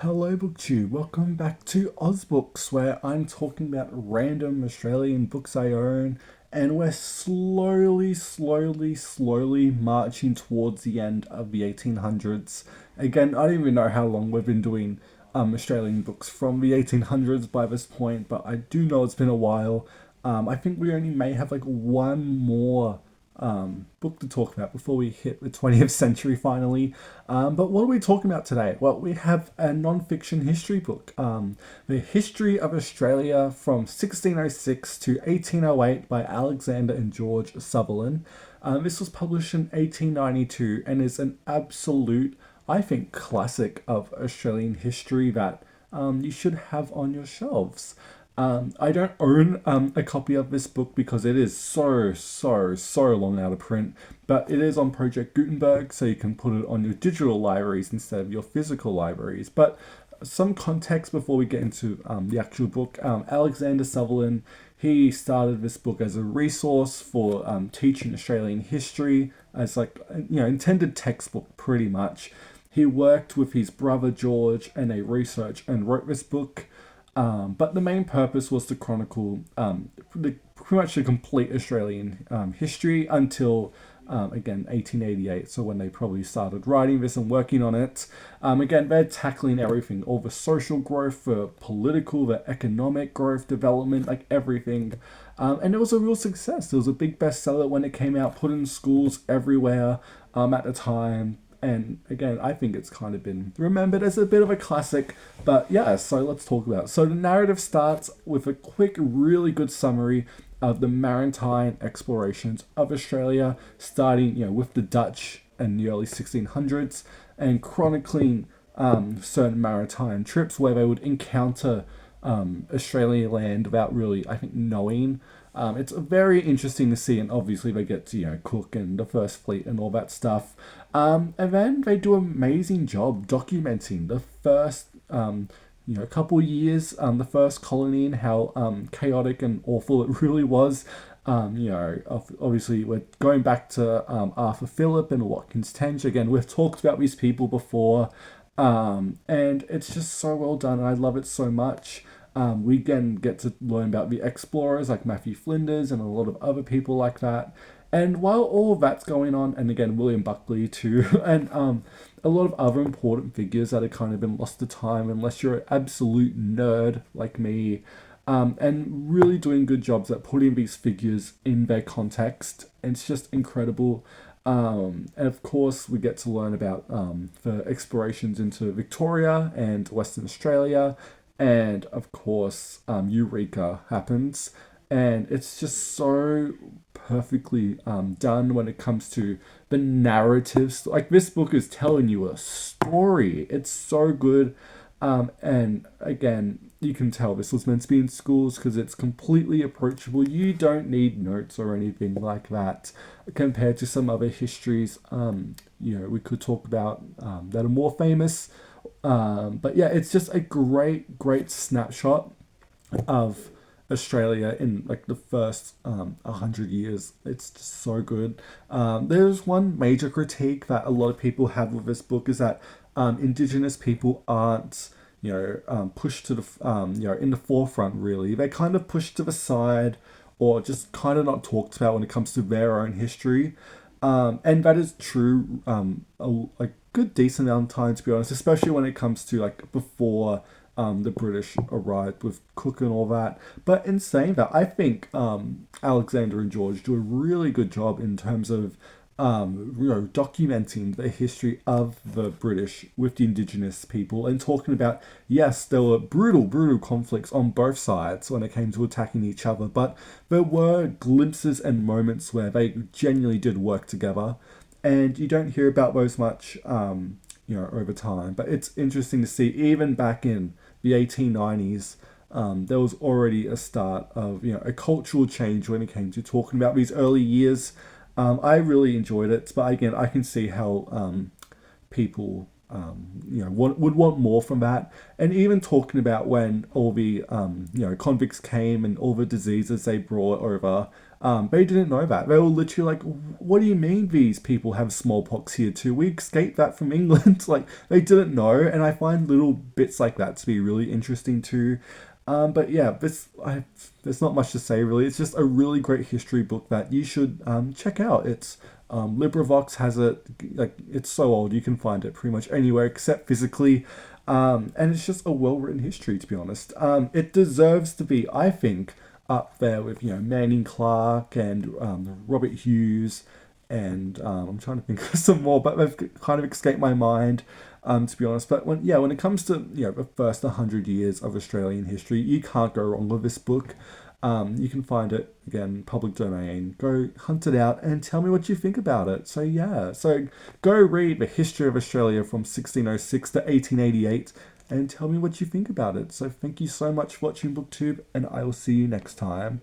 Hello BookTube, welcome back to AusBooks where I'm talking about random Australian books I own and we're slowly marching towards the end of the 1800s. Again, I don't even know how long we've been doing Australian books from the 1800s by this point, but I do know it's been a while. I think we only may have like one more book to talk about before we hit the 20th century finally. But what are we talking about today? Well, we have a non-fiction history book, The History of Australia from 1606 to 1808 by Alexander and George Sutherland. This was published in 1892 and is an absolute, I think, classic of Australian history that you should have on your shelves. I don't own a copy of this book because it is so long out of print, but it is on Project Gutenberg, so you can put it on your digital libraries instead of your physical libraries. But some context before we get into the actual book. Alexander Sutherland, he started this book as a resource for teaching Australian history, as like intended textbook pretty much. He worked with his brother George and they researched and wrote this book. But the main purpose was to chronicle pretty much the complete Australian history until, again, 1888. So when they probably started writing this and working on it. Again, they're tackling everything, all the social growth, the political, the economic growth, development, like everything. And it was a real success. It was a big bestseller when it came out, put in schools everywhere at the time. And again, I think it's kind of been remembered as a bit of a classic. But yeah, so let's talk about it. So the narrative starts with a quick, really good summary of the maritime explorations of Australia, starting with the Dutch in the early 1600s and chronicling certain maritime trips where they would encounter Australian land without really, I think, knowing. It's very interesting to see, and obviously they get to Cook and the First Fleet and all that stuff, and then they do an amazing job documenting the first couple years, the first colony and how chaotic and awful it really was. Obviously we're going back to Arthur Phillip and Watkins Tenge again. We've talked about these people before, and it's just so well done, and I love it so much. We again get to learn about the explorers like Matthew Flinders and a lot of other people like that. And while all of that's going on, and again, William Buckley too, and a lot of other important figures that have kind of been lost to time unless you're an absolute nerd like me, and really doing good jobs at putting these figures in their context. It's just incredible. And of course, we get to learn about the explorations into Victoria and Western Australia. And of course, Eureka happens. And it's just so perfectly done when it comes to the narratives. Like, this book is telling you a story. It's so good. And again, you can tell this was meant to be in schools because it's completely approachable. You don't need notes or anything like that compared to some other histories we could talk about that are more famous. But yeah, it's just a great snapshot of Australia in like the first 100 years. It's just so good. There's one major critique that a lot of people have with this book is that Indigenous people aren't pushed to the in the forefront really. They kind of pushed to the side or just kind of not talked about when it comes to their own history. And that is true a good decent amount of time, to be honest, especially when it comes to like before the British arrived with Cook and all that. But in saying that, I think Alexander and George do a really good job in terms of documenting the history of the British with the Indigenous people and talking about, yes, there were brutal conflicts on both sides when it came to attacking each other, but there were glimpses and moments where they genuinely did work together, and you don't hear about those much, over time. But it's interesting to see, even back in the 1890s, there was already a start of a cultural change when it came to talking about these early years. I really enjoyed it, but again, I can see how people would want more from that. And even talking about when all the convicts came and all the diseases they brought over, they didn't know that. They were literally like, "What do you mean these people have smallpox here too? We escaped that from England." Like they didn't know, and I find little bits like that to be really interesting too. But yeah, there's not much to say really. It's just a really great history book that you should check out. It's LibriVox has it. Like it's so old, you can find it pretty much anywhere except physically. And it's just a well-written history, to be honest. It deserves to be, I think, up there with Manning Clark and Robert Hughes, and I'm trying to think of some more, but they've kind of escaped my mind, to be honest. But when it comes to the first 100 years of Australian history, you can't go wrong with this book. You can find it again, public domain. Go hunt it out and tell me what you think about it. So yeah, so go read the history of Australia from 1606 to 1888 and tell me what you think about it. So thank you so much for watching BookTube, and I will see you next time.